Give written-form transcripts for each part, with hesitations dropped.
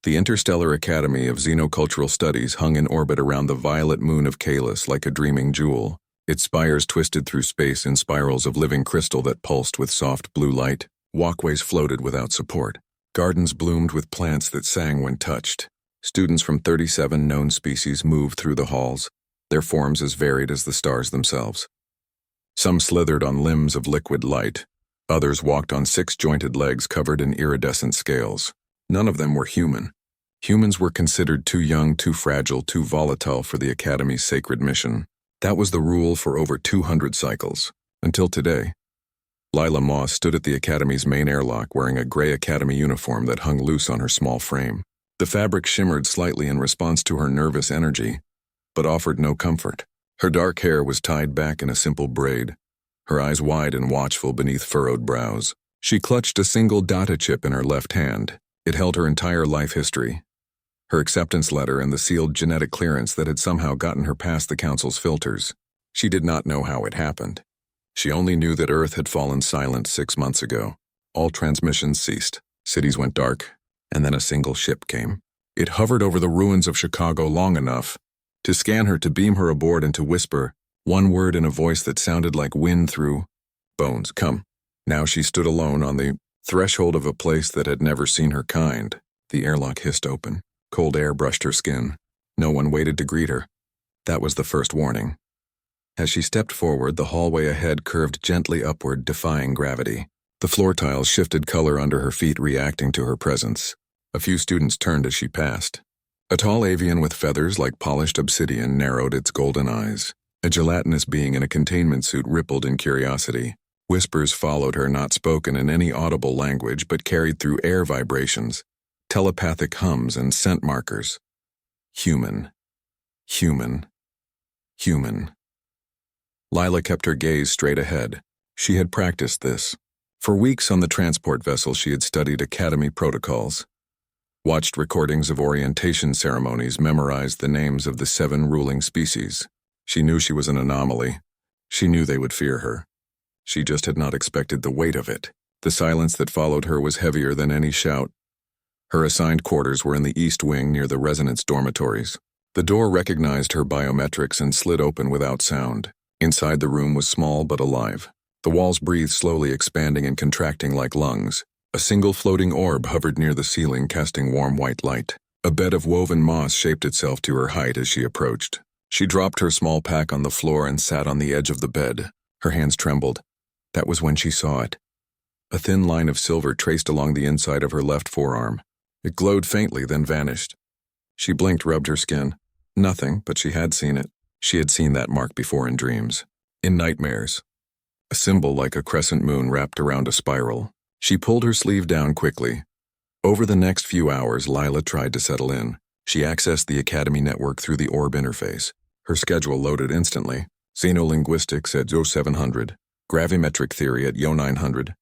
The Interstellar Academy of Xenocultural Studies hung in orbit around the violet moon of Kalis like a dreaming jewel, its spires twisted through space in spirals of living crystal that pulsed with soft blue light. Walkways floated without support. Gardens bloomed with plants that sang when touched. Students from 37 known species moved through the halls, their forms as varied as the stars themselves. Some slithered on limbs of liquid light. Others walked on six-jointed legs covered in iridescent scales. None of them were human. Humans were considered too young, too fragile, too volatile for the Academy's sacred mission. That was the rule for over 200 cycles. Until today. Lila Moss stood at the Academy's main airlock wearing a gray Academy uniform that hung loose on her small frame. The fabric shimmered slightly in response to her nervous energy, but offered no comfort. Her dark hair was tied back in a simple braid, her eyes wide and watchful beneath furrowed brows. She clutched a single data chip in her left hand. It held her entire life history, her acceptance letter and the sealed genetic clearance that had somehow gotten her past the Council's filters. She did not know how it happened. She only knew that Earth had fallen silent 6 months ago. All transmissions ceased, cities went dark, and then a single ship came. It hovered over the ruins of Chicago long enough to scan her, to beam her aboard, and to whisper one word in a voice that sounded like wind through bones: come. Now she stood alone on the threshold of a place that had never seen her kind. The airlock hissed open. Cold air brushed her skin. No one waited to greet her. That was the first warning. As she stepped forward, the hallway ahead curved gently upward, defying gravity. The floor tiles shifted color under her feet, reacting to her presence. A few students turned as she passed. A tall avian with feathers like polished obsidian narrowed its golden eyes. A gelatinous being in a containment suit rippled in curiosity. Whispers followed her, not spoken in any audible language, but carried through air vibrations, telepathic hums and scent markers. Human. Human. Human. Lila kept her gaze straight ahead. She had practiced this. For weeks on the transport vessel, she had studied Academy protocols, watched recordings of orientation ceremonies, memorized the names of the 7 ruling species. She knew she was an anomaly. She knew they would fear her. She just had not expected the weight of it. The silence that followed her was heavier than any shout. Her assigned quarters were in the east wing near the resonance dormitories. The door recognized her biometrics and slid open without sound. Inside, the room was small but alive. The walls breathed, slowly expanding and contracting like lungs. A single floating orb hovered near the ceiling, casting warm white light. A bed of woven moss shaped itself to her height as she approached. She dropped her small pack on the floor and sat on the edge of the bed. Her hands trembled. That was when she saw it. A thin line of silver traced along the inside of her left forearm. It glowed faintly, then vanished. She blinked, rubbed her skin. Nothing, but she had seen it. She had seen that mark before in dreams. In nightmares. A symbol like a crescent moon wrapped around a spiral. She pulled her sleeve down quickly. Over the next few hours, Lila tried to settle in. She accessed the Academy network through the orb interface. Her schedule loaded instantly. Xenolinguistics at Yo700. Gravimetric theory at Yo900.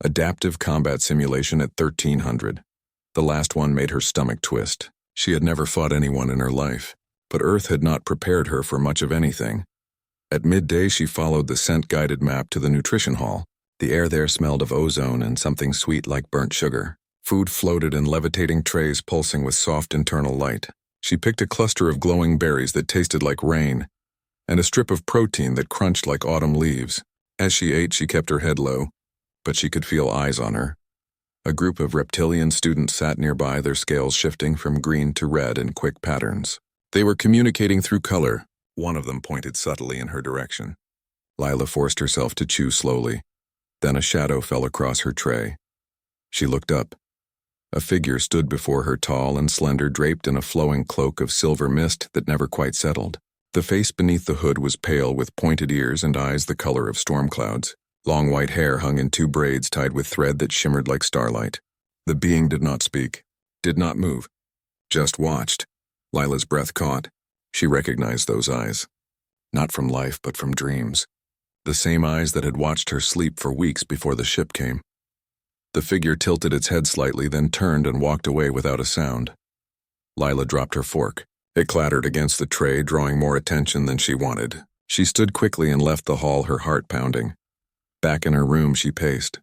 Adaptive combat simulation at 1300. The last one made her stomach twist. She had never fought anyone in her life, but Earth had not prepared her for much of anything. At midday, she followed the scent-guided map to the nutrition hall. The air there smelled of ozone and something sweet like burnt sugar. Food floated in levitating trays, pulsing with soft internal light. She picked a cluster of glowing berries that tasted like rain, and a strip of protein that crunched like autumn leaves. As she ate, she kept her head low, but she could feel eyes on her. A group of reptilian students sat nearby, their scales shifting from green to red in quick patterns. They were communicating through color. One of them pointed subtly in her direction. Lila forced herself to chew slowly. Then a shadow fell across her tray. She looked up. A figure stood before her, tall and slender, draped in a flowing cloak of silver mist that never quite settled. The face beneath the hood was pale, with pointed ears and eyes the color of storm clouds. Long white hair hung in 2 braids tied with thread that shimmered like starlight. The being did not speak, did not move, just watched. Lila's breath caught. She recognized those eyes. Not from life, but from dreams. The same eyes that had watched her sleep for weeks before the ship came. The figure tilted its head slightly, then turned and walked away without a sound. Lila dropped her fork. It clattered against the tray, drawing more attention than she wanted. She stood quickly and left the hall, her heart pounding. Back in her room, she paced.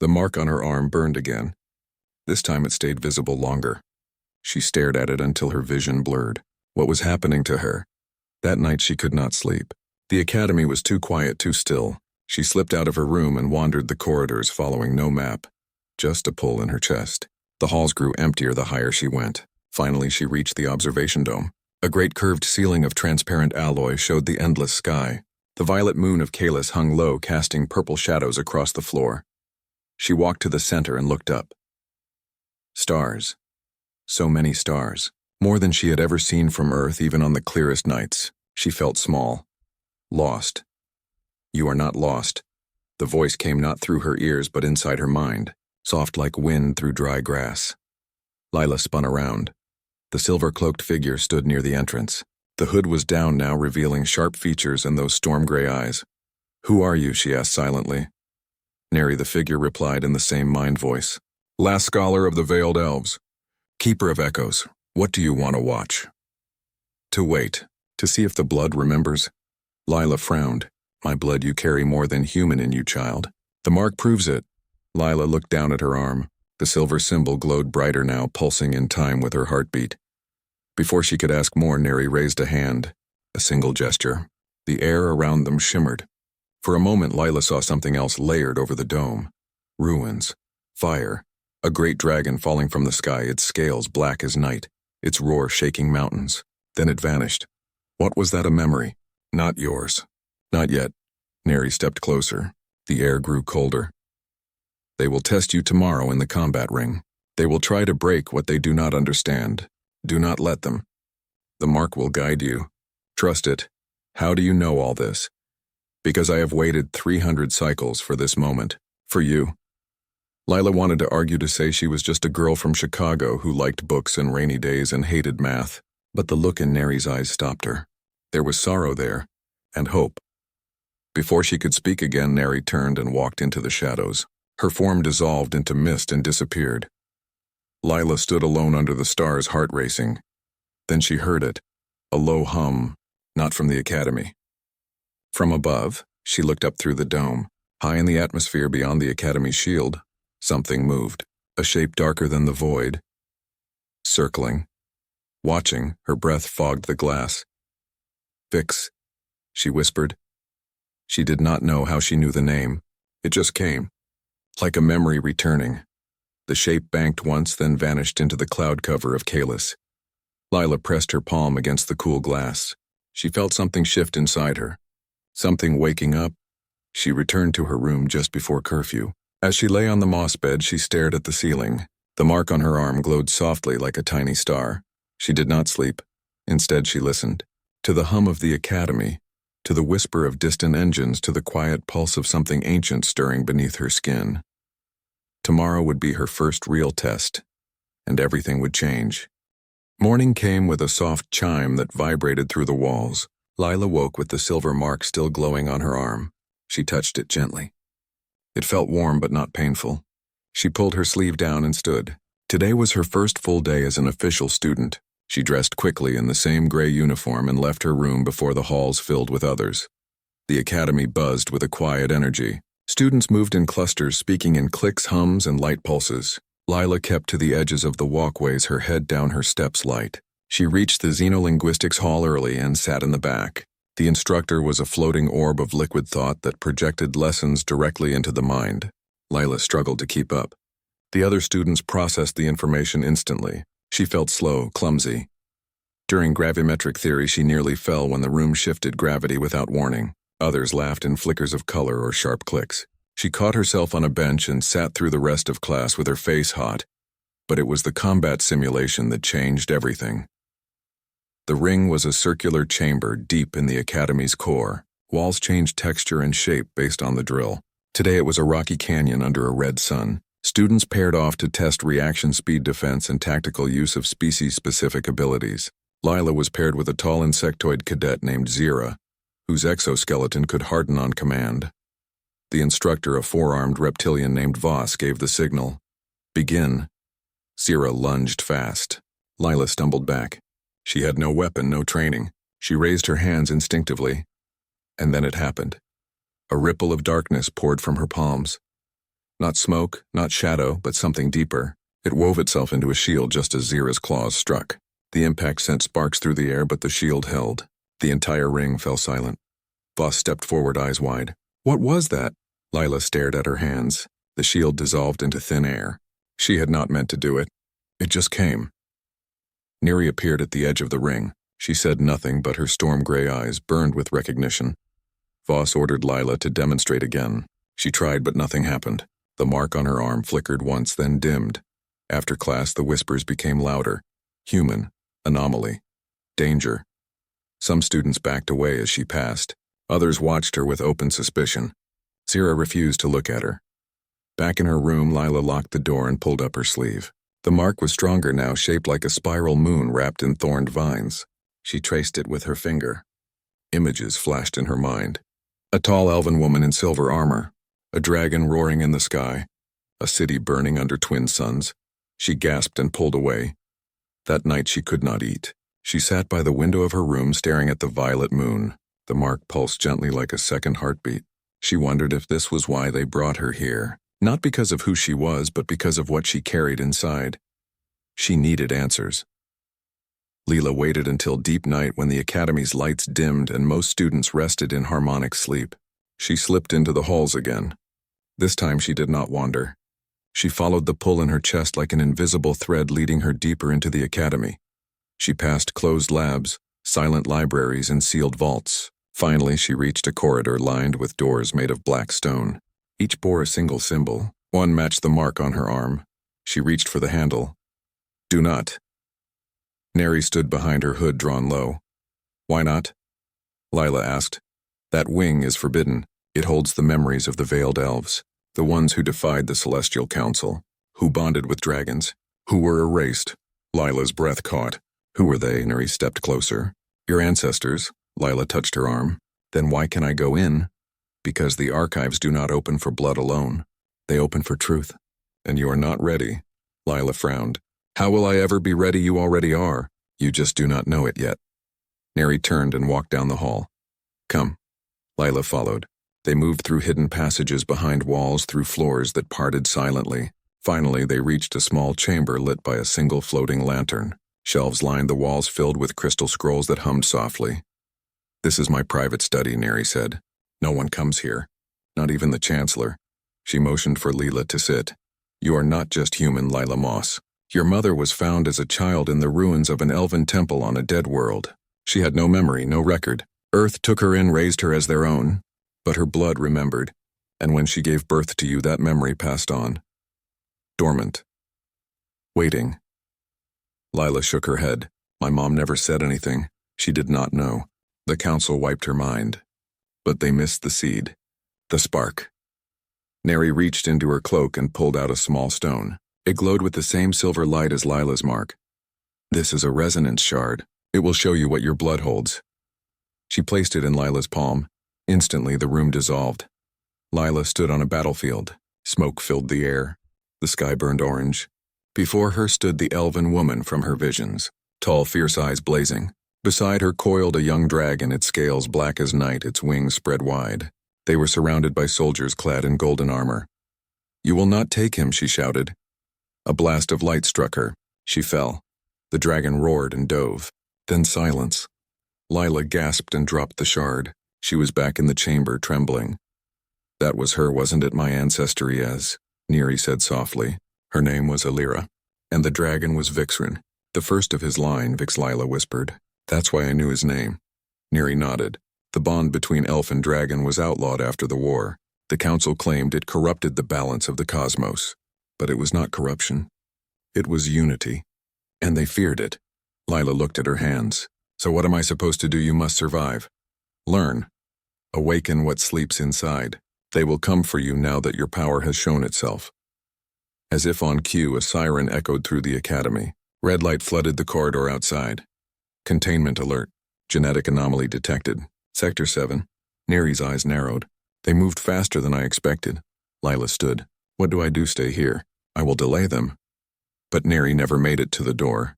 The mark on her arm burned again. This time it stayed visible longer. She stared at it until her vision blurred. What was happening to her? That night she could not sleep. The academy was too quiet, too still. She slipped out of her room and wandered the corridors, following no map, just a pull in her chest. The halls grew emptier the higher she went. Finally, she reached the observation dome. A great curved ceiling of transparent alloy showed the endless sky. The violet moon of Kalis hung low, casting purple shadows across the floor. She walked to the center and looked up. Stars. So many stars. More than she had ever seen from Earth, even on the clearest nights. She felt small. Lost. You are not lost. The voice came not through her ears but inside her mind, soft like wind through dry grass. Lila spun around. The silver-cloaked figure stood near the entrance. The hood was down now, revealing sharp features and those storm-gray eyes. "Who are you?" she asked silently. Neri, the figure, replied in the same mind voice. "Last scholar of the Veiled Elves. Keeper of Echoes. What do you want to watch?" "To wait. To see if the blood remembers." Lila frowned. "My blood you carry more than human in you, child. The mark proves it." Lila looked down at her arm. The silver symbol glowed brighter now, pulsing in time with her heartbeat. Before she could ask more, Neri raised a hand. A single gesture. The air around them shimmered. For a moment, Lila saw something else layered over the dome. Ruins. Fire. A great dragon falling from the sky, its scales black as night, its roar shaking mountains. Then it vanished. What was that, a memory? Not yours. Not yet. Neri stepped closer. The air grew colder. They will test you tomorrow in the combat ring. They will try to break what they do not understand. Do not let them. The mark will guide you. Trust it. How do you know all this? Because I have waited 300 cycles for this moment. For you. Lila wanted to argue, to say she was just a girl from Chicago who liked books and rainy days and hated math, but the look in Neri's eyes stopped her. There was sorrow there, and hope. Before she could speak again, Neri turned and walked into the shadows. Her form dissolved into mist and disappeared. Lila stood alone under the stars, heart racing. Then she heard it, a low hum, not from the academy. From above, she looked up through the dome. High in the atmosphere beyond the academy's shield, something moved, a shape darker than the void. Circling. Watching, her breath fogged the glass. "Vix," she whispered. She did not know how she knew the name. It just came, like a memory returning. The shape banked once, then vanished into the cloud cover of Kalis. Lila pressed her palm against the cool glass. She felt something shift inside her. Something waking up. She returned to her room just before curfew. As she lay on the moss bed, she stared at the ceiling. The mark on her arm glowed softly like a tiny star. She did not sleep. Instead, she listened. To the hum of the academy, to the whisper of distant engines, to the quiet pulse of something ancient stirring beneath her skin. Tomorrow would be her first real test, and everything would change. Morning came with a soft chime that vibrated through the walls. Lila woke with the silver mark still glowing on her arm. She touched it gently. It felt warm but not painful. She pulled her sleeve down and stood. Today was her first full day as an official student. She dressed quickly in the same gray uniform and left her room before the halls filled with others. The academy buzzed with a quiet energy. Students moved in clusters, speaking in clicks, hums, and light pulses. Lila kept to the edges of the walkways, her head down, her steps light. She reached the xenolinguistics hall early and sat in the back. The instructor was a floating orb of liquid thought that projected lessons directly into the mind. Lila struggled to keep up. The other students processed the information instantly. She felt slow, clumsy. During gravimetric theory, she nearly fell when the room shifted gravity without warning. Others laughed in flickers of color or sharp clicks. She caught herself on a bench and sat through the rest of class with her face hot. But it was the combat simulation that changed everything. The ring was a circular chamber deep in the academy's core. Walls changed texture and shape based on the drill. Today it was a rocky canyon under a red sun. Students paired off to test reaction speed, defense, and tactical use of species-specific abilities. Lila was paired with a tall insectoid cadet named Zira, whose exoskeleton could harden on command. The instructor, a four-armed reptilian named Voss, gave the signal. "Begin." Zira lunged fast. Lila stumbled back. She had no weapon, no training. She raised her hands instinctively. And then it happened. A ripple of darkness poured from her palms. Not smoke, not shadow, but something deeper. It wove itself into a shield just as Zira's claws struck. The impact sent sparks through the air, but the shield held. The entire ring fell silent. Voss stepped forward, eyes wide. What was that? Lila stared at her hands. The shield dissolved into thin air. She had not meant to do it. It just came. Neri appeared at the edge of the ring. She said nothing, but her storm-gray eyes burned with recognition. Voss ordered Lila to demonstrate again. She tried, but nothing happened. The mark on her arm flickered once, then dimmed. After class, the whispers became louder. Human. Anomaly. Danger. Some students backed away as she passed. Others watched her with open suspicion. Zira refused to look at her. Back in her room, Lila locked the door and pulled up her sleeve. The mark was stronger now, shaped like a spiral moon wrapped in thorned vines. She traced it with her finger. Images flashed in her mind. A tall elven woman in silver armor. A dragon roaring in the sky. A city burning under twin suns. She gasped and pulled away. That night she could not eat. She sat by the window of her room staring at the violet moon. The mark pulsed gently like a second heartbeat. She wondered if this was why they brought her here. Not because of who she was, but because of what she carried inside. She needed answers. Lila waited until deep night when the academy's lights dimmed and most students rested in harmonic sleep. She slipped into the halls again. This time she did not wander. She followed the pull in her chest like an invisible thread leading her deeper into the academy. She passed closed labs, silent libraries, and sealed vaults. Finally, she reached a corridor lined with doors made of black stone. Each bore a single symbol. One matched the mark on her arm. She reached for the handle. Do not. Neri stood behind her, hood drawn low. Why not? Lila asked. That wing is forbidden. It holds the memories of the veiled elves, the ones who defied the Celestial Council, who bonded with dragons, who were erased. Lila's breath caught. Who were they? Neri stepped closer. Your ancestors. Lila touched her arm. Then why can I go in? Because the archives do not open for blood alone. They open for truth. And you are not ready. Lila frowned. How will I ever be ready? You already are. You just do not know it yet. Neri turned and walked down the hall. Come. Lila followed. They moved through hidden passages behind walls, through floors that parted silently. Finally, they reached a small chamber lit by a single floating lantern. Shelves lined the walls filled with crystal scrolls that hummed softly. This is my private study, Neri said. No one comes here. Not even the Chancellor. She motioned for Lila to sit. You are not just human, Lila Moss. Your mother was found as a child in the ruins of an elven temple on a dead world. She had no memory, no record. Earth took her in, raised her as their own. But her blood remembered, and when she gave birth to you, that memory passed on. Dormant. Waiting. Lila shook her head. My mom never said anything. She did not know. The council wiped her mind. But they missed the seed. The spark. Neri reached into her cloak and pulled out a small stone. It glowed with the same silver light as Lila's mark. This is a resonance shard. It will show you what your blood holds. She placed it in Lila's palm. Instantly, the room dissolved. Lila stood on a battlefield. Smoke filled the air. The sky burned orange. Before her stood the elven woman from her visions, tall, fierce eyes blazing. Beside her coiled a young dragon, its scales black as night, its wings spread wide. They were surrounded by soldiers clad in golden armor. You will not take him, she shouted. A blast of light struck her. She fell. The dragon roared and dove. Then silence. Lila gasped and dropped the shard. She was back in the chamber, trembling. That was her, wasn't it, my ancestry as? Neri said softly. Her name was Alira. And the dragon was Vixren. The first of his line, Vix, Lila whispered. That's why I knew his name. Neri nodded. The bond between elf and dragon was outlawed after the war. The council claimed it corrupted the balance of the cosmos. But it was not corruption. It was unity. And they feared it. Lila looked at her hands. So what am I supposed to do? You must survive. Learn. Awaken what sleeps inside. They will come for you now that your power has shown itself. As if on cue, a siren echoed through the academy. Red light flooded the corridor outside. Containment alert. Genetic anomaly detected. Sector 7. Neri's eyes narrowed. They moved faster than I expected. Lila stood. What do I do? Stay here. I will delay them. But Neri never made it to the door.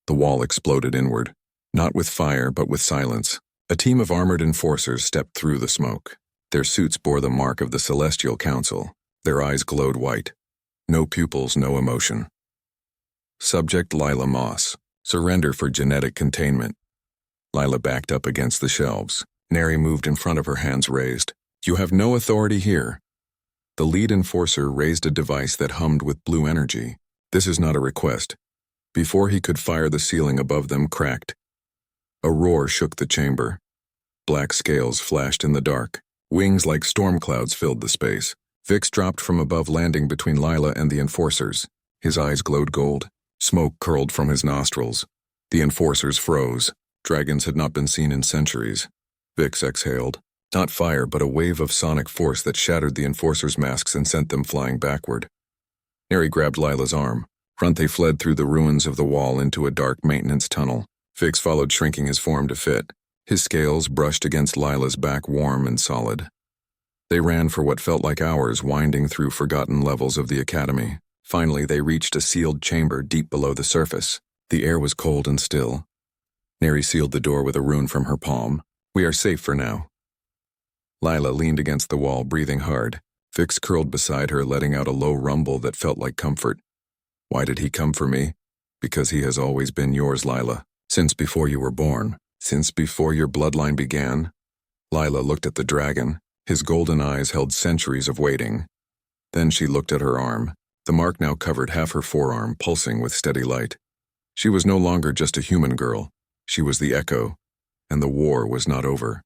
The wall exploded inward. Not with fire, but with silence. A team of armored enforcers stepped through the smoke. Their suits bore the mark of the Celestial Council. Their eyes glowed white. No pupils, no emotion. Subject Lila Moss. Surrender for genetic containment. Lila backed up against the shelves. Neri moved in front of her, hands raised. You have no authority here. The lead enforcer raised a device that hummed with blue energy. This is not a request. Before he could fire, the ceiling above them cracked. A roar shook the chamber. Black scales flashed in the dark. Wings like storm clouds filled the space. Vix dropped from above, landing between Lila and the enforcers. His eyes glowed gold. Smoke curled from his nostrils. The enforcers froze. Dragons had not been seen in centuries. Vix exhaled. Not fire, but a wave of sonic force that shattered the enforcers' masks and sent them flying backward. Neri grabbed Lila's arm. Front they fled through the ruins of the wall into a dark maintenance tunnel. Vix followed, shrinking his form to fit. His scales brushed against Lila's back, warm and solid. They ran for what felt like hours, winding through forgotten levels of the academy. Finally, they reached a sealed chamber deep below the surface. The air was cold and still. Neri sealed the door with a rune from her palm. We are safe for now. Lila leaned against the wall, breathing hard. Vix curled beside her, letting out a low rumble that felt like comfort. Why did he come for me? Because he has always been yours, Lila. Since before you were born. Since before your bloodline began. Lila looked at the dragon. His golden eyes held centuries of waiting. Then she looked at her arm. The mark now covered half her forearm, pulsing with steady light. She was no longer just a human girl. She was the echo, and the war was not over.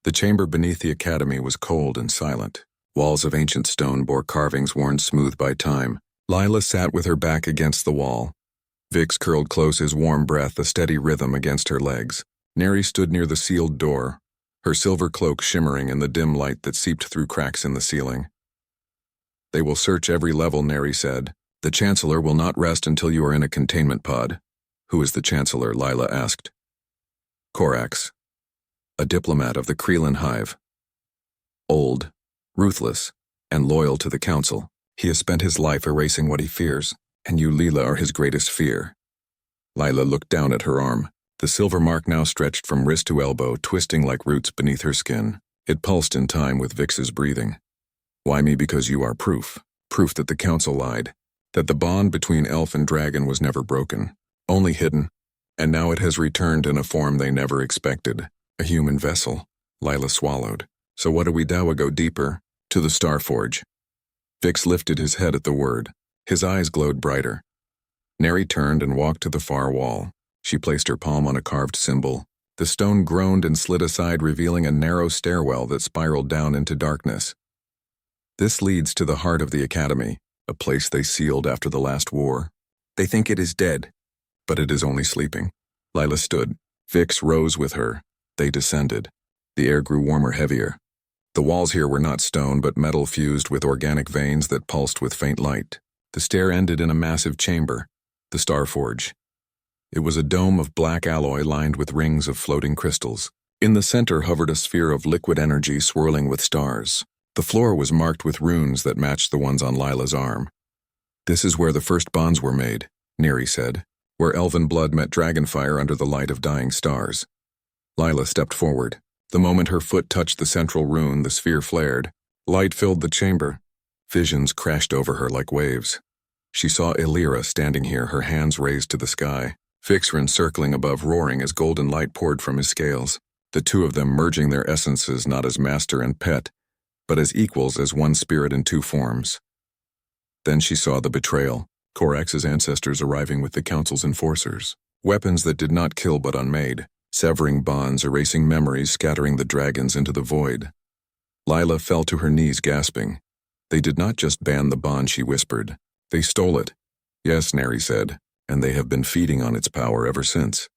The chamber beneath the academy was cold and silent. Walls of ancient stone bore carvings worn smooth by time. Lila sat with her back against the wall. Vix curled close, his warm breath a steady rhythm against her legs. Neri stood near the sealed door, her silver cloak shimmering in the dim light that seeped through cracks in the ceiling. They will search every level, Neri said. The Chancellor will not rest until you are in a containment pod. Who is the Chancellor? Lila asked. Corax, a diplomat of the Krelin Hive. Old, ruthless, and loyal to the Council. He has spent his life erasing what he fears, and you, Lila, are his greatest fear. Lila looked down at her arm. The silver mark now stretched from wrist to elbow, twisting like roots beneath her skin. It pulsed in time with Vix's breathing. Why me? Because you are proof. Proof that the Council lied. That the bond between elf and dragon was never broken. Only hidden. And now it has returned in a form they never expected. A human vessel. Lila swallowed. So what do we do? Go deeper. To the Starforge. Vix lifted his head at the word. His eyes glowed brighter. Neri turned and walked to the far wall. She placed her palm on a carved symbol. The stone groaned and slid aside, revealing a narrow stairwell that spiraled down into darkness. This leads to the heart of the academy, a place they sealed after the last war. They think it is dead, but it is only sleeping. Lila stood. Vix rose with her. They descended. The air grew warmer, heavier. The walls here were not stone, but metal fused with organic veins that pulsed with faint light. The stair ended in a massive chamber, the Starforge. It was a dome of black alloy lined with rings of floating crystals. In the center hovered a sphere of liquid energy swirling with stars. The floor was marked with runes that matched the ones on Lila's arm. This is where the first bonds were made, Neri said, where elven blood met dragonfire under the light of dying stars. Lila stepped forward. The moment her foot touched the central rune, the sphere flared. Light filled the chamber. Visions crashed over her like waves. She saw Illyra standing here, her hands raised to the sky. Vixren circling above, roaring as golden light poured from his scales. The two of them merging their essences not as master and pet, but as equals, as one spirit in two forms. Then she saw the betrayal. Corax's ancestors arriving with the Council's enforcers. Weapons that did not kill but unmade. Severing bonds, erasing memories, scattering the dragons into the void. Lila fell to her knees, gasping. They did not just ban the bond, she whispered. They stole it. Yes, Neri said, and they have been feeding on its power ever since.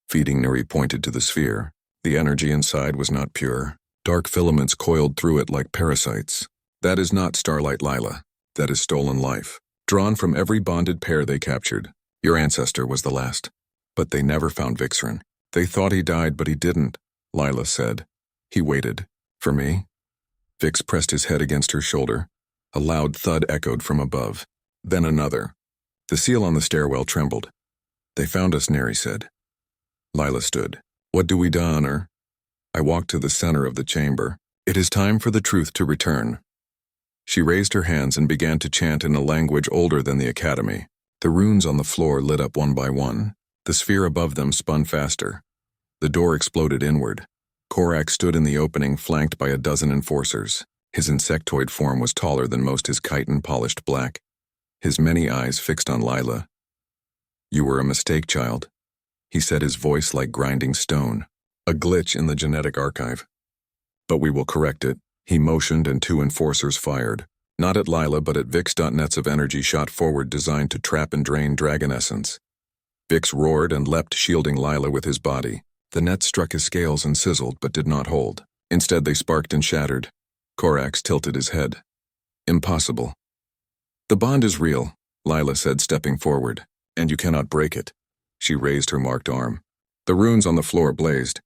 Feeding, Neri pointed to the sphere. The energy inside was not pure. Dark filaments coiled through it like parasites. That is not starlight, Lila. That is stolen life. Drawn from every bonded pair they captured. Your ancestor was the last. But they never found Vixren. They thought he died, but he didn't, Lila said. He waited. For me? Vix pressed his head against her shoulder. A loud thud echoed from above. Then another. The seal on the stairwell trembled. They found us, Neri said. Lila stood. What do we do, Honor? I walked to the center of the chamber. It is time for the truth to return. She raised her hands and began to chant in a language older than the academy. The runes on the floor lit up one by one. The sphere above them spun faster. The door exploded inward. Korak stood in the opening, flanked by a dozen enforcers. His insectoid form was taller than most, his chitin polished black. His many eyes fixed on Lila. "You were a mistake, child," he said, his voice like grinding stone. "A glitch in the genetic archive. But we will correct it." He motioned and two enforcers fired. Not at Lila, but at Vix. Nets of energy shot forward, designed to trap and drain dragon essence. Vix roared and leapt, shielding Lila with his body. The nets struck his scales and sizzled, but did not hold. Instead, they sparked and shattered. Korax tilted his head. "Impossible." "The bond is real," Lila said, stepping forward. "And you cannot break it." She raised her marked arm. The runes on the floor blazed.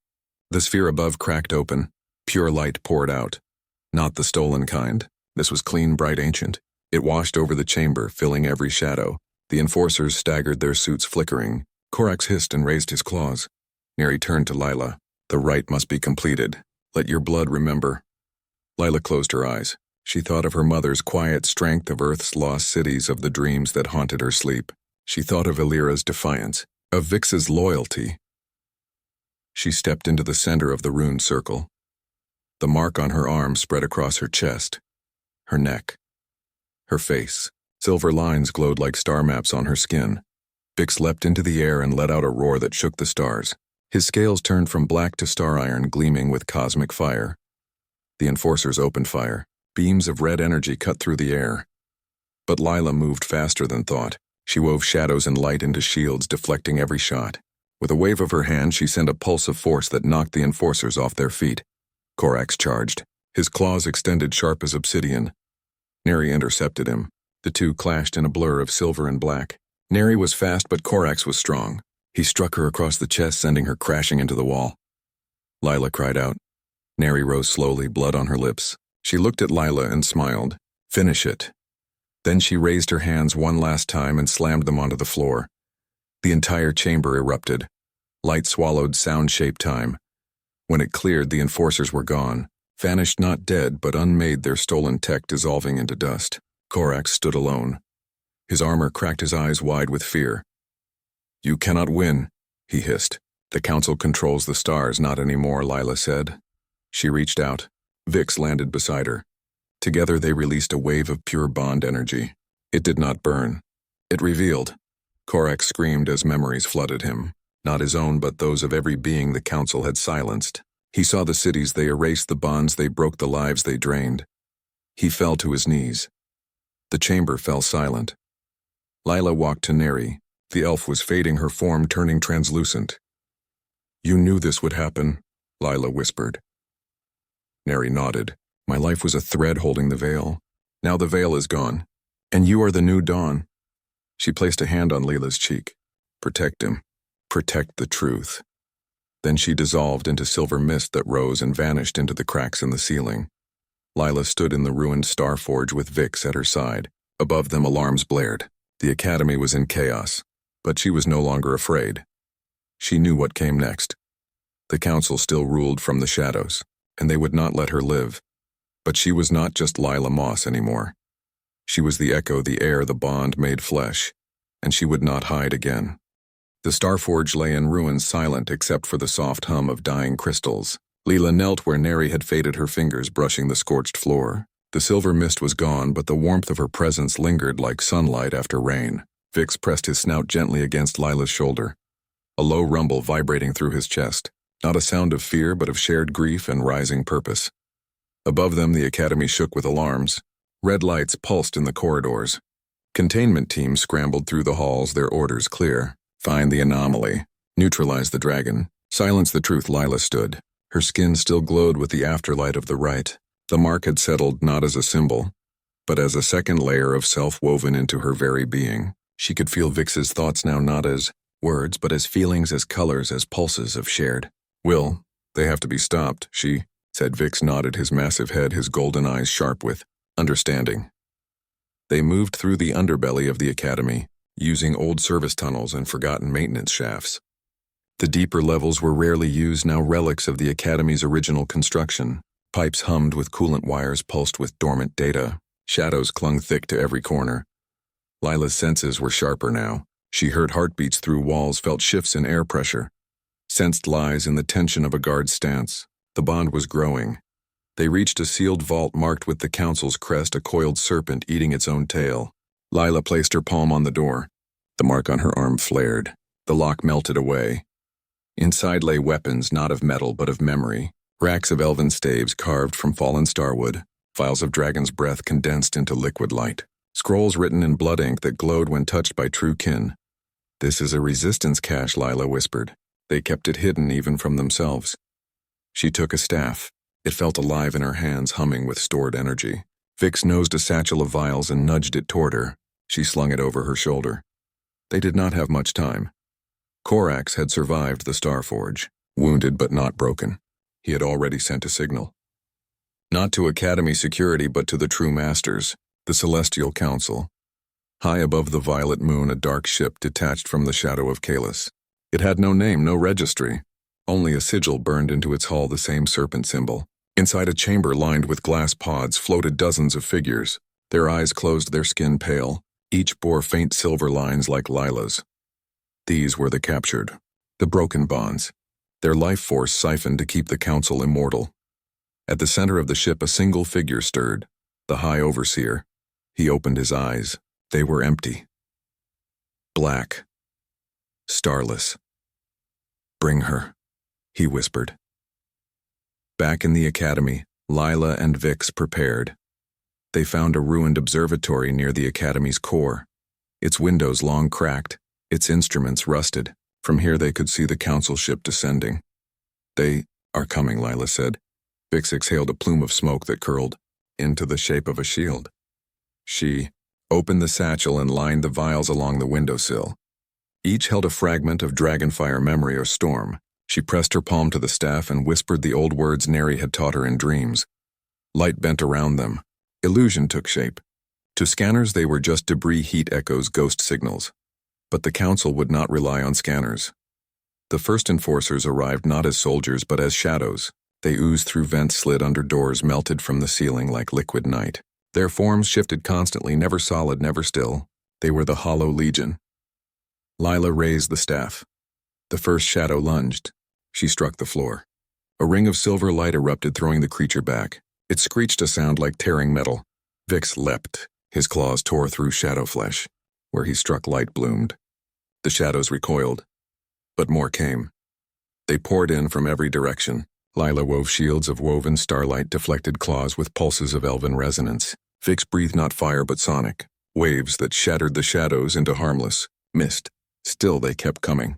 The sphere above cracked open. Pure light poured out. Not the stolen kind. This was clean, bright, ancient. It washed over the chamber, filling every shadow. The enforcers staggered, their suits flickering. Korax hissed and raised his claws. Neri turned to Lila. "The rite must be completed. Let your blood remember." Lila closed her eyes. She thought of her mother's quiet strength, of Earth's lost cities, of the dreams that haunted her sleep. She thought of Illyra's defiance, of Vix's loyalty. She stepped into the center of the rune circle. The mark on her arm spread across her chest, her neck, her face. Silver lines glowed like star maps on her skin. Vix leapt into the air and let out a roar that shook the stars. His scales turned from black to star iron, gleaming with cosmic fire. The enforcers opened fire. Beams of red energy cut through the air. But Lila moved faster than thought. She wove shadows and light into shields, deflecting every shot. With a wave of her hand, she sent a pulse of force that knocked the enforcers off their feet. Korax charged. His claws extended sharp as obsidian. Neri intercepted him. The two clashed in a blur of silver and black. Neri was fast, but Korax was strong. He struck her across the chest, sending her crashing into the wall. Lila cried out. Neri rose slowly, blood on her lips. She looked at Lila and smiled. "Finish it." Then she raised her hands one last time and slammed them onto the floor. The entire chamber erupted. Light swallowed sound-shaped time. When it cleared, the enforcers were gone. Vanished, not dead, but unmade, their stolen tech dissolving into dust. Korax stood alone. His armor cracked, his eyes wide with fear. "You cannot win," he hissed. "The council controls the stars, not anymore," Lila said. She reached out. Vix landed beside her. Together they released a wave of pure bond energy. It did not burn. It revealed. Korax screamed as memories flooded him. Not his own, but those of every being the council had silenced. He saw the cities they erased, the bonds they broke, the lives they drained. He fell to his knees. The chamber fell silent. Lila walked to Neri. The elf was fading, her form turning translucent. "You knew this would happen," Lila whispered. Neri nodded. "My life was a thread holding the veil. Now the veil is gone. And you are the new dawn." She placed a hand on Lila's cheek. "Protect him. Protect the truth." Then she dissolved into silver mist that rose and vanished into the cracks in the ceiling. Lila stood in the ruined Starforge with Vix at her side. Above them, alarms blared. The academy was in chaos, but she was no longer afraid. She knew what came next. The council still ruled from the shadows, and they would not let her live. But she was not just Lila Moss anymore. She was the echo, the air, the bond made flesh, and she would not hide again. The Starforge lay in ruins, silent except for the soft hum of dying crystals. Lila knelt where Neri had faded, her fingers brushing the scorched floor. The silver mist was gone, but the warmth of her presence lingered like sunlight after rain. Vix pressed his snout gently against Lila's shoulder, a low rumble vibrating through his chest. Not a sound of fear, but of shared grief and rising purpose. Above them, the academy shook with alarms. Red lights pulsed in the corridors. Containment teams scrambled through the halls, their orders clear. Find the anomaly. Neutralize the dragon. Silence the truth. Lila stood. Her skin still glowed with the afterlight of the rite. The mark had settled not as a symbol, but as a second layer of self woven into her very being. She could feel Vix's thoughts now, not as words, but as feelings, as colors, as pulses of shared will. "They have to be stopped," she said. Vix nodded, his massive head, his golden eyes sharp with understanding. They moved through the underbelly of the academy, using old service tunnels and forgotten maintenance shafts. The deeper levels were rarely used, now relics of the academy's original construction. Pipes hummed with coolant, wires pulsed with dormant data. Shadows clung thick to every corner. Lila's senses were sharper now. She heard heartbeats through walls, felt shifts in air pressure, sensed lies in the tension of a guard's stance. The bond was growing. They reached a sealed vault marked with the council's crest, a coiled serpent eating its own tail. Lila placed her palm on the door. The mark on her arm flared. The lock melted away. Inside lay weapons, not of metal but of memory. Racks of elven staves carved from fallen starwood. Vials of dragon's breath condensed into liquid light. Scrolls written in blood ink that glowed when touched by true kin. "This is a resistance cache," Lila whispered. They kept it hidden even from themselves. She took a staff. It felt alive in her hands, humming with stored energy. Vix nosed a satchel of vials and nudged it toward her. She slung it over her shoulder. They did not have much time. Korax had survived the Starforge, wounded but not broken. He had already sent a signal. Not to Academy security, but to the true masters, the Celestial Council. High above the violet moon, a dark ship detached from the shadow of Kalis. It had no name, no registry. Only a sigil burned into its hull, the same serpent symbol. Inside a chamber lined with glass pods floated dozens of figures. Their eyes closed, their skin pale. Each bore faint silver lines like Lila's. These were the captured, the broken bonds. Their life force siphoned to keep the council immortal. At the center of the ship, a single figure stirred, the High Overseer. He opened his eyes. They were empty. Black. Starless. "Bring her," he whispered. Back in the academy, Lila and Vix prepared. They found a ruined observatory near the academy's core. Its windows long cracked, its instruments rusted. From here they could see the council ship descending. "They are coming," Lila said. Vix exhaled a plume of smoke that curled into the shape of a shield. She opened the satchel and lined the vials along the windowsill. Each held a fragment of dragonfire memory or storm. She pressed her palm to the staff and whispered the old words Neri had taught her in dreams. Light bent around them. Illusion took shape. To scanners they were just debris, heat echoes, ghost signals. But the council would not rely on scanners. The first enforcers arrived not as soldiers but as shadows. They oozed through vents, slid under doors, melted from the ceiling like liquid night. Their forms shifted constantly, never solid, never still. They were the Hollow Legion. Lila raised the staff. The first shadow lunged. She struck the floor. A ring of silver light erupted, throwing the creature back. It screeched a sound like tearing metal. Vix leapt. His claws tore through shadow flesh. Where he struck, light bloomed. The shadows recoiled. But more came. They poured in from every direction. Lila wove shields of woven starlight, deflected claws with pulses of elven resonance. Vix breathed not fire but sonic. Waves that shattered the shadows into harmless mist. Still they kept coming.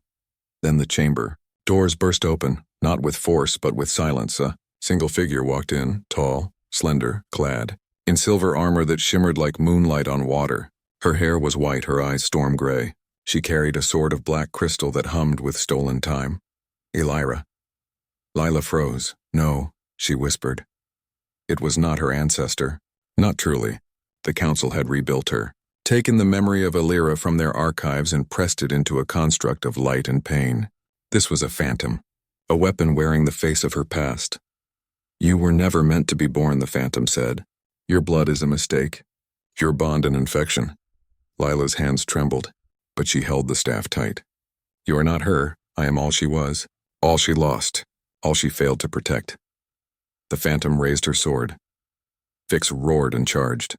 Then the chamber. Doors burst open, not with force but with silence. A single figure walked in, tall, slender, clad in silver armor that shimmered like moonlight on water. Her hair was white, her eyes storm gray. She carried a sword of black crystal that hummed with stolen time. Elira. Lila froze. "No," she whispered. It was not her ancestor. Not truly. The council had rebuilt her, taken the memory of Elira from their archives and pressed it into a construct of light and pain. This was a phantom, a weapon wearing the face of her past. "You were never meant to be born," the phantom said. "Your blood is a mistake. Your bond an infection." Lila's hands trembled, but she held the staff tight. "You are not her. I am all she was, all she lost, all she failed to protect." The phantom raised her sword. Vix roared and charged.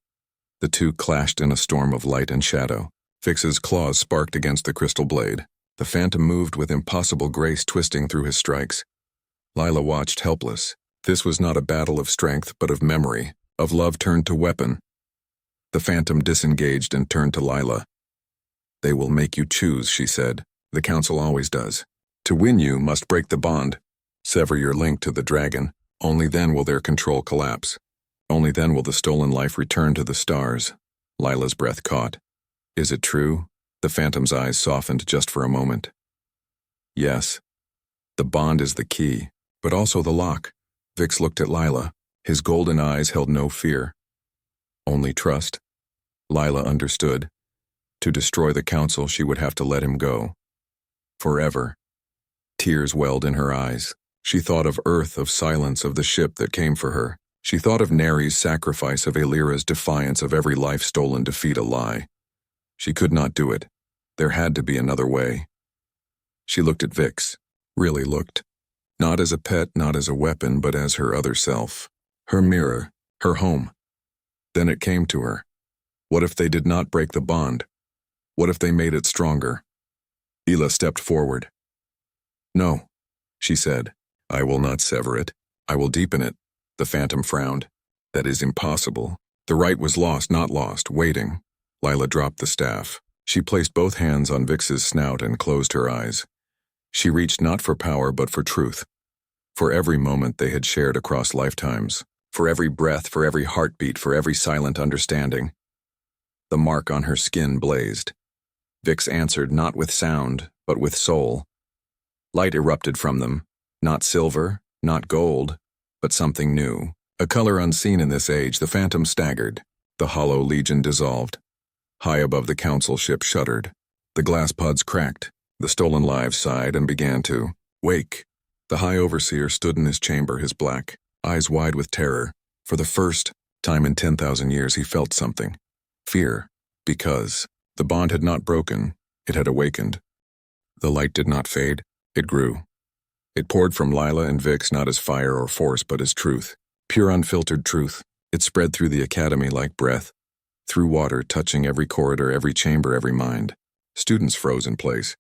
The two clashed in a storm of light and shadow. Vix's claws sparked against the crystal blade. The phantom moved with impossible grace, twisting through his strikes. Lila watched, helpless. This was not a battle of strength, but of memory, of love turned to weapon. The phantom disengaged and turned to Lila. "They will make you choose," she said. "The council always does. To win you must break the bond. Sever your link to the dragon. Only then will their control collapse. Only then will the stolen life return to the stars." Lila's breath caught. "Is it true?" The phantom's eyes softened just for a moment. "Yes. The bond is the key, but also the lock." Vix looked at Lila. His golden eyes held no fear. Only trust. Lila understood. To destroy the council, she would have to let him go. Forever. Tears welled in her eyes. She thought of Earth, of silence, of the ship that came for her. She thought of Neri's sacrifice, of Elira's defiance, of every life stolen to feed a lie. She could not do it. There had to be another way. She looked at Vix. Really looked. Not as a pet, not as a weapon, but as her other self. Her mirror. Her home. Then it came to her. What if they did not break the bond? What if they made it stronger? Ela stepped forward. No, she said. I will not sever it. I will deepen it. The phantom frowned. That is impossible. The right was lost, not lost, waiting. Lila dropped the staff. She placed both hands on Vix's snout and closed her eyes. She reached not for power but for truth. For every moment they had shared across lifetimes. For every breath, for every heartbeat, for every silent understanding. The mark on her skin blazed. Vix answered not with sound, but with soul. Light erupted from them. Not silver, not gold, but something new. A color unseen in this age. The phantom staggered. The hollow legion dissolved. High above the council ship shuddered. The glass pods cracked. The stolen lives sighed and began to wake. The high overseer stood in his chamber, his black eyes wide with terror. For the first time in 10,000 years he felt something. Fear. Because the bond had not broken, it had awakened. The light did not fade. It grew. It poured from Lila and Vix not as fire or force but as truth. Pure unfiltered truth. It spread through the academy like breath. Through water, touching every corridor, every chamber, every mind. Students froze in place.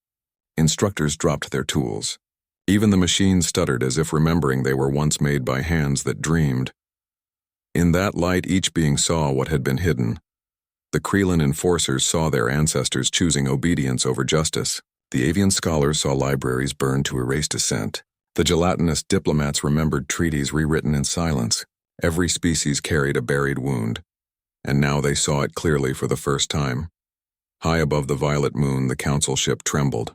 Instructors dropped their tools. Even the machines stuttered as if remembering they were once made by hands that dreamed. In that light each being saw what had been hidden. The Kreelan enforcers saw their ancestors choosing obedience over justice. The avian scholars saw libraries burned to erase dissent. The gelatinous diplomats remembered treaties rewritten in silence. Every species carried a buried wound. And now they saw it clearly for the first time. High above the violet moon, the council ship trembled.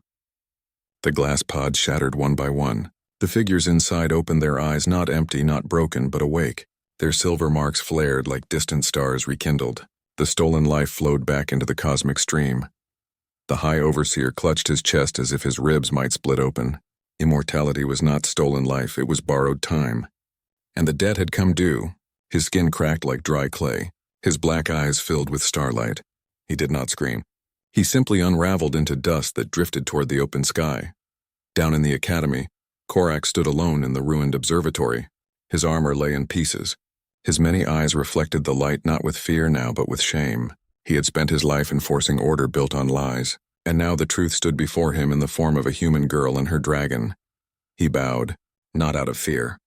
The glass pods shattered one by one. The figures inside opened their eyes, not empty, not broken, but awake. Their silver marks flared like distant stars rekindled. The stolen life flowed back into the cosmic stream. The high overseer clutched his chest as if his ribs might split open. Immortality was not stolen life, it was borrowed time. And the debt had come due. His skin cracked like dry clay. His black eyes filled with starlight. He did not scream. He simply unraveled into dust that drifted toward the open sky. Down in the academy, Korak stood alone in the ruined observatory. His armor lay in pieces. His many eyes reflected the light not with fear now but with shame. He had spent his life enforcing order built on lies, and now the truth stood before him in the form of a human girl and her dragon. He bowed, not out of fear.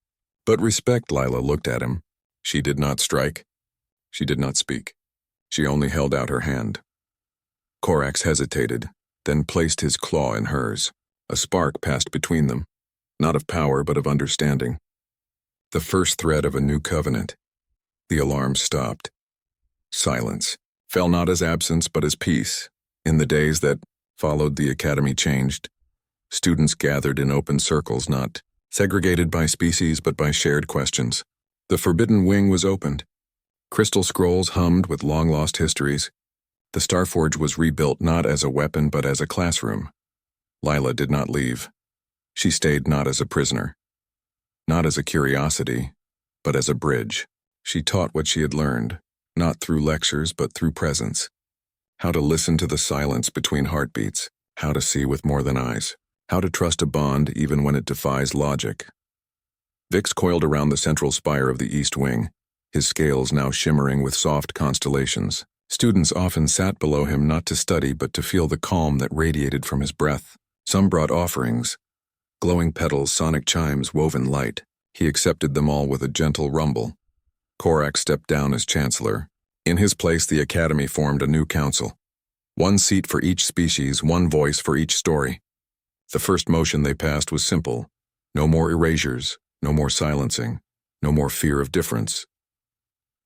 But respect. Lila looked at him. She did not strike. She did not speak. She only held out her hand. Korax hesitated, then placed his claw in hers. A spark passed between them, not of power but of understanding. The first thread of a new covenant. The alarm stopped. Silence fell not as absence but as peace. In the days that followed, the academy changed. Students gathered in open circles, not segregated by species but by shared questions. The forbidden wing was opened. Crystal scrolls hummed with long-lost histories. The Starforge was rebuilt not as a weapon but as a classroom. Lila did not leave. She stayed not as a prisoner. Not as a curiosity, but as a bridge. She taught what she had learned, not through lectures but through presence. How to listen to the silence between heartbeats, how to see with more than eyes, how to trust a bond even when it defies logic. Vix coiled around the central spire of the east wing, his scales now shimmering with soft constellations. Students often sat below him not to study but to feel the calm that radiated from his breath. Some brought offerings, glowing petals, sonic chimes, woven light. He accepted them all with a gentle rumble. Korak stepped down as chancellor. In his place, the academy formed a new council. One seat for each species, one voice for each story. The first motion they passed was simple. No more erasures, no more silencing, no more fear of difference.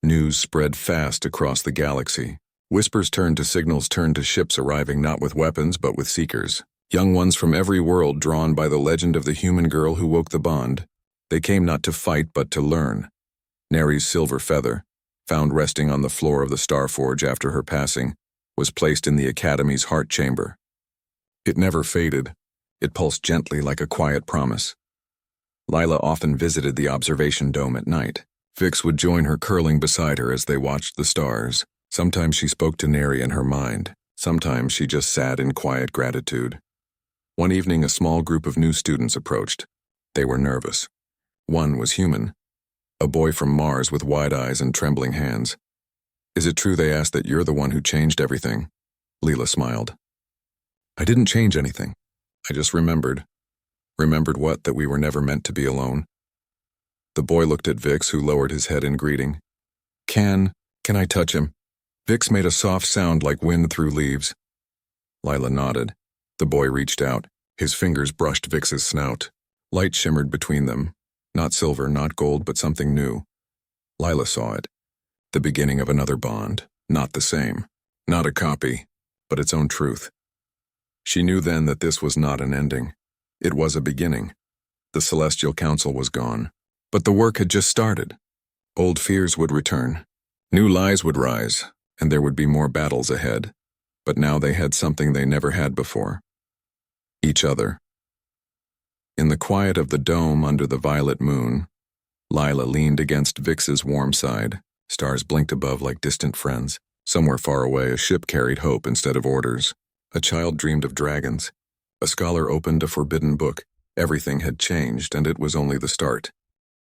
News spread fast across the galaxy. Whispers turned to signals, turned to ships arriving not with weapons but with seekers. Young ones from every world drawn by the legend of the human girl who woke the bond. They came not to fight but to learn. Neri's silver feather, found resting on the floor of the Starforge after her passing, was placed in the Academy's heart chamber. It never faded. It pulsed gently like a quiet promise. Lila often visited the observation dome at night. Vix would join her, curling beside her as they watched the stars. Sometimes she spoke to Neri in her mind, Sometimes she just sat in quiet gratitude. One evening, a small group of new students approached. They were nervous. One was human, a boy from Mars with wide eyes and trembling hands. "Is it true," they asked, "that you're the one who changed everything?" Leela smiled. "I didn't change anything. I just remembered." "Remembered what? That we were never meant to be alone?" The boy looked at Vix, who lowered his head in greeting. Can I touch him?" Vix made a soft sound like wind through leaves. Lila nodded. The boy reached out. His fingers brushed Vix's snout. Light shimmered between them. Not silver, not gold, but something new. Lila saw it. The beginning of another bond. Not the same. Not a copy, but its own truth. She knew then that this was not an ending. It was a beginning. The Celestial Council was gone. But the work had just started. Old fears would return. New lies would rise, and there would be more battles ahead. But now they had something they never had before. Each other. In the quiet of the dome under the violet moon, Lila leaned against Vix's warm side. Stars blinked above like distant friends. Somewhere far away, a ship carried hope instead of orders. A child dreamed of dragons. A scholar opened a forbidden book. Everything had changed, and it was only the start.